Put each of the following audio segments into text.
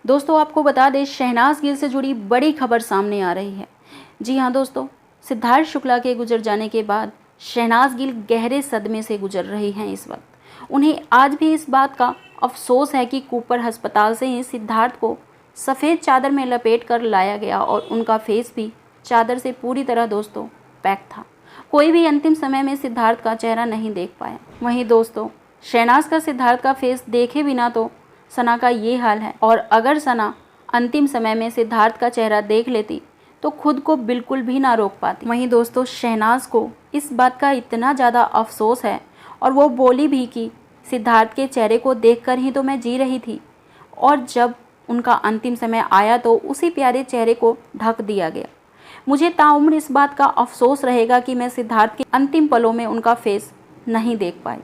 दोस्तों आपको बता दें, शहनाज गिल से जुड़ी बड़ी खबर सामने आ रही है। जी हाँ दोस्तों, सिद्धार्थ शुक्ला के गुजर जाने के बाद शहनाज गिल गहरे सदमे से गुजर रही हैं। इस वक्त उन्हें आज भी इस बात का अफसोस है कि कूपर अस्पताल से ही सिद्धार्थ को सफ़ेद चादर में लपेट कर लाया गया और उनका फेस भी चादर से पूरी तरह दोस्तों पैक था। कोई भी अंतिम समय में सिद्धार्थ का चेहरा नहीं देख पाया। वहीं दोस्तों शहनाज का सिद्धार्थ का फेस देखे बिना तो सना का ये हाल है, और अगर सना अंतिम समय में सिद्धार्थ का चेहरा देख लेती तो खुद को बिल्कुल भी ना रोक पाती। वहीं दोस्तों शहनाज को इस बात का इतना ज़्यादा अफसोस है और वो बोली भी कि सिद्धार्थ के चेहरे को देखकर ही तो मैं जी रही थी, और जब उनका अंतिम समय आया तो उसी प्यारे चेहरे को ढक दिया गया। मुझे ताउम्र इस बात का अफसोस रहेगा कि मैं सिद्धार्थ के अंतिम पलों में उनका फेस नहीं देख पाई।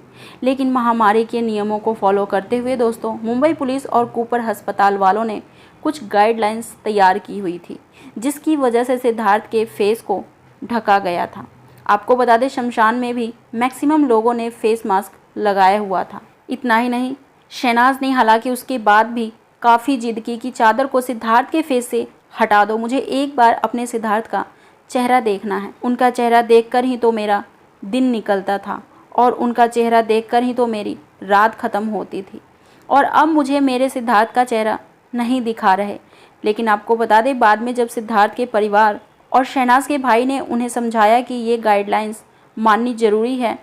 लेकिन महामारी के नियमों को फॉलो करते हुए दोस्तों मुंबई पुलिस और कूपर अस्पताल वालों ने कुछ गाइडलाइंस तैयार की हुई थी, जिसकी वजह से सिद्धार्थ के फेस को ढका गया था। आपको बता दें, शमशान में भी मैक्सिमम लोगों ने फेस मास्क लगाया हुआ था। इतना ही नहीं, शहनाज ने हालांकि उसके बाद भी काफ़ी जिद की कि चादर को सिद्धार्थ के फेस से हटा दो, मुझे एक बार अपने सिद्धार्थ का चेहरा देखना है। उनका चेहरा देखकर ही तो मेरा दिन निकलता था और उनका चेहरा देखकर ही तो मेरी रात ख़त्म होती थी, और अब मुझे मेरे सिद्धार्थ का चेहरा नहीं दिखा रहे। लेकिन आपको बता दें, बाद में जब सिद्धार्थ के परिवार और शहनाज के भाई ने उन्हें समझाया कि ये गाइडलाइंस माननी ज़रूरी है,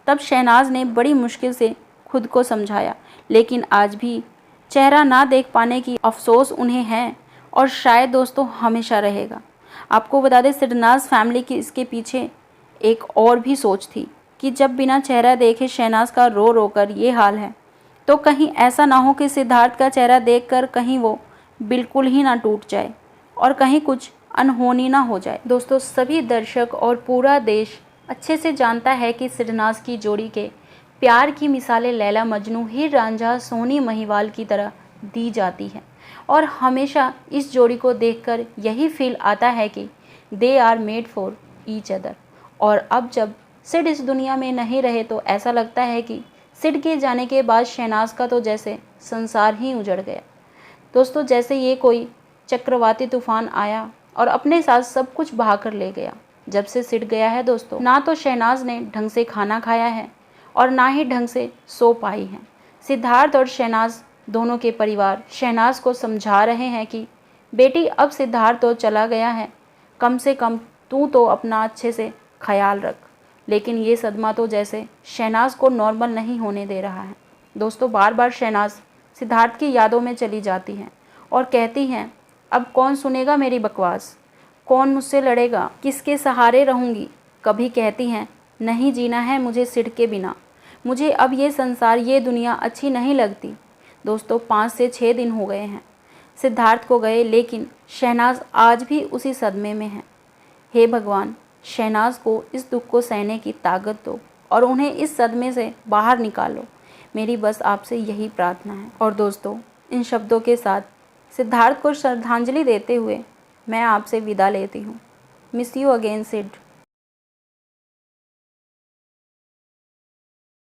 तब शहनाज ने बड़ी मुश्किल से खुद को समझाया। लेकिन आज भी चेहरा ना देख पाने की अफसोस उन्हें है और शायद दोस्तों हमेशा रहेगा। आपको बता दें, शहनाज फैमिली की इसके पीछे एक और भी सोच थी कि जब बिना चेहरा देखे शहनाज का रो रो कर ये हाल है, तो कहीं ऐसा ना हो कि सिद्धार्थ का चेहरा देखकर कहीं वो बिल्कुल ही ना टूट जाए और कहीं कुछ अनहोनी ना हो जाए। दोस्तों सभी दर्शक और पूरा देश अच्छे से जानता है कि शहनाज की जोड़ी के प्यार की मिसालें लैला मजनू, हीर रांझा, सोनी महिवाल की तरह दी जाती है, और हमेशा इस जोड़ी को देखकर यही फील आता है कि they are made for each other. और अब जब सिड इस दुनिया में नहीं रहे तो ऐसा लगता है कि सिड के जाने के बाद शहनाज का तो जैसे संसार ही उजड़ गया। दोस्तों जैसे ये कोई चक्रवाती तूफान आया और अपने साथ सब कुछ बहा कर ले गया। जब से सिड गया है दोस्तों, ना तो शहनाज ने ढंग से खाना खाया है और ना ही ढंग से सो पाई है। सिद्धार्थ और शहनाज दोनों के परिवार शहनाज को समझा रहे हैं कि बेटी अब सिद्धार्थ तो चला गया है, कम से कम तू तो अपना अच्छे से ख्याल रख। लेकिन ये सदमा तो जैसे शहनाज को नॉर्मल नहीं होने दे रहा है। दोस्तों बार बार शहनाज सिद्धार्थ की यादों में चली जाती हैं और कहती हैं, अब कौन सुनेगा मेरी बकवास, कौन मुझसे लड़ेगा, किसके सहारे रहूँगी। कभी कहती हैं, नहीं जीना है मुझे सिड के बिना, मुझे अब ये संसार ये दुनिया अच्छी नहीं लगती। दोस्तों 5 से 6 दिन हो गए हैं सिद्धार्थ को गए, लेकिन शहनाज आज भी उसी सदमे में है। हे भगवान, शहनाज को इस दुख को सहने की ताकत दो और उन्हें इस सदमे से बाहर निकालो, मेरी बस आपसे यही प्रार्थना है। और दोस्तों इन शब्दों के साथ सिद्धार्थ को श्रद्धांजलि देते हुए मैं आपसे विदा लेती हूँ। Miss you again Sid.